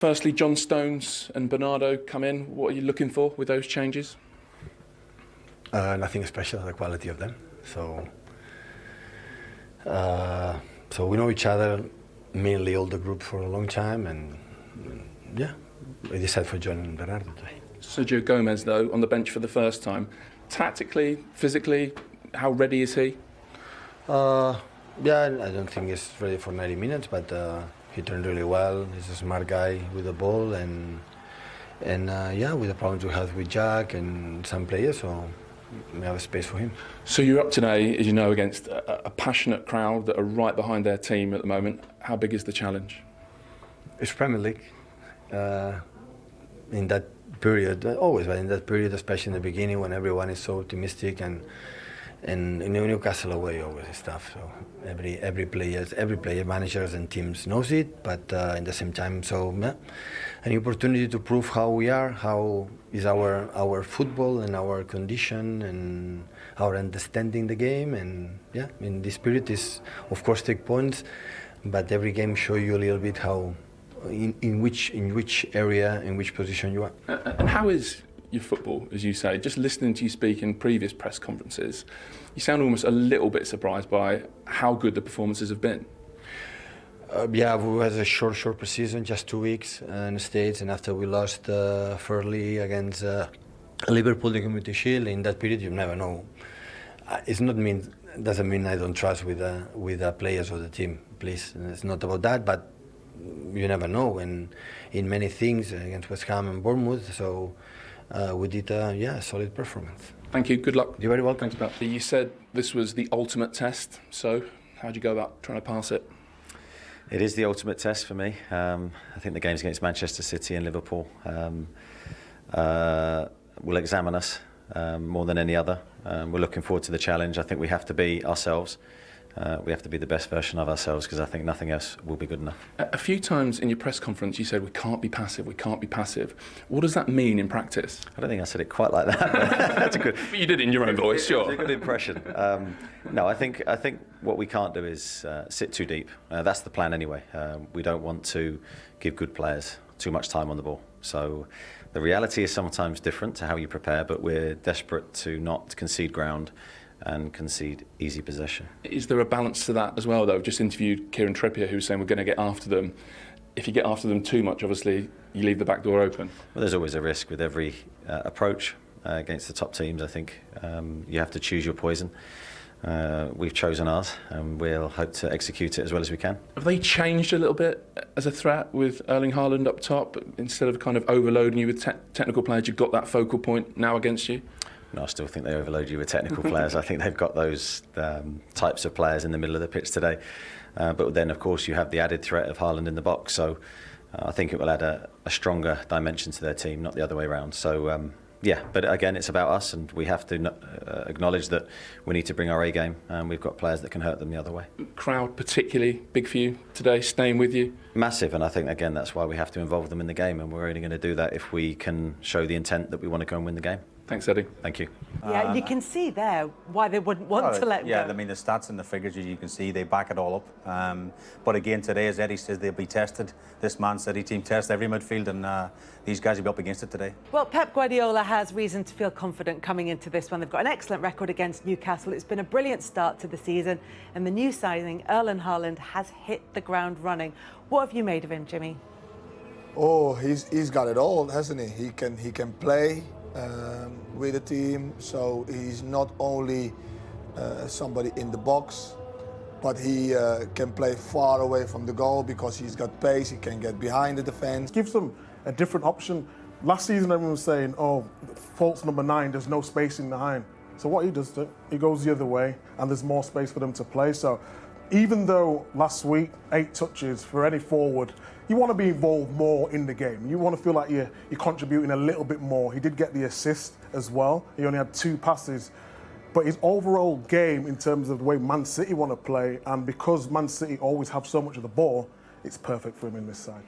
Firstly, John Stones and Bernardo come in. What are you looking for with those changes? Nothing special, the quality of them. So we know each other, mainly all the group, for a long time, and yeah, we decided for John and Bernardo today. Sergio Gomez, though, on the bench for the first time. Tactically, physically, how ready is he? Yeah, I don't think he's ready for 90 minutes, but he turned really well. He's a smart guy with the ball, and yeah, with the problems we have with Jack and some players, so we have a space for him. So you're up today, as you know, against a passionate crowd that are right behind their team at the moment. How big is the challenge? It's Premier League. In that period, always, but in that period, especially in the beginning, when everyone is so optimistic, and in Newcastle away, always is tough. So every player, managers and teams knows it, but in the same time, so yeah, an opportunity to prove how we are, how is our football and our condition and our understanding the game, and yeah, in this period is of course take points, but every game show you a little bit how. In which area, in which position you are. And how is your football, as you say? Just listening to you speak in previous press conferences, you sound almost a little bit surprised by how good the performances have been. Yeah, we had a short pre-season, just 2 weeks in the States, and after we lost fairly against Liverpool in the Community Shield, in that period you never know. Doesn't mean I don't trust with the players of the team, please. It's not about that, but you never know, and in many things against West Ham and Bournemouth, so we did a solid performance. Thank you, good luck. You're very welcome. Thanks, Pat. You said this was the ultimate test, so how'd you go about trying to pass it? It is the ultimate test for me. I think the games against Manchester City and Liverpool will examine us more than any other. We're looking forward to the challenge. I think we have to be ourselves. We have to be the best version of ourselves, because I think nothing else will be good enough. A few times in your press conference you said we can't be passive, we can't be passive. What does that mean in practice? I don't think I said it quite like that. That's a good. But you did it in your own voice, sure. It's a good impression. No, I think what we can't do is sit too deep. That's the plan anyway. We don't want to give good players too much time on the ball. So the reality is sometimes different to how you prepare, but we're desperate to not concede ground and concede easy possession. Is there a balance to that as well, though? I've just interviewed Kieran Trippier, who's saying we're going to get after them. If you get after them too much, obviously, you leave the back door open. Well, there's always a risk with every approach against the top teams. I think you have to choose your poison. We've chosen ours, and we'll hope to execute it as well as we can. Have they changed a little bit as a threat with Erling Haaland up top? Instead of kind of overloading you with technical players, you've got that focal point now against you? No, I still think they overload you with technical players. I think they've got those types of players in the middle of the pitch today. But then, of course, you have the added threat of Haaland in the box. So I think it will add a stronger dimension to their team, not the other way around. So, yeah, but again, it's about us, and we have to acknowledge that we need to bring our A game, and we've got players that can hurt them the other way. Crowd particularly big for you today, staying with you? Massive, and I think, again, that's why we have to involve them in the game, and we're only going to do that if we can show the intent that we want to go and win the game. Thanks, Eddie. Thank you. Yeah, you can see there why they wouldn't want to let go. Yeah, I mean, the stats and the figures, as you can see, they back it all up. But again, today, as Eddie says, they'll be tested. This Man City team tests every midfield, and these guys will be up against it today. Well, Pep Guardiola has reason to feel confident coming into this one. They've got an excellent record against Newcastle. It's been a brilliant start to the season, and the new signing, Erling Haaland, has hit the ground running. What have you made of him, Jimmy? Oh, he's got it all, hasn't he? He can play with the team, so he's not only somebody in the box, but he can play far away from the goal because he's got pace. He can get behind the defence. Gives them a different option. Last season, everyone was saying, "Oh, false number 9. There's no spacing behind." So what he does, he goes the other way, and there's more space for them to play. So even though last week 8 touches for any forward, you want to be involved more in the game. You want to feel like you're contributing a little bit more. He did get the assist as well. He only had 2 passes. But his overall game, in terms of the way Man City want to play, and because Man City always have so much of the ball, it's perfect for him in this side.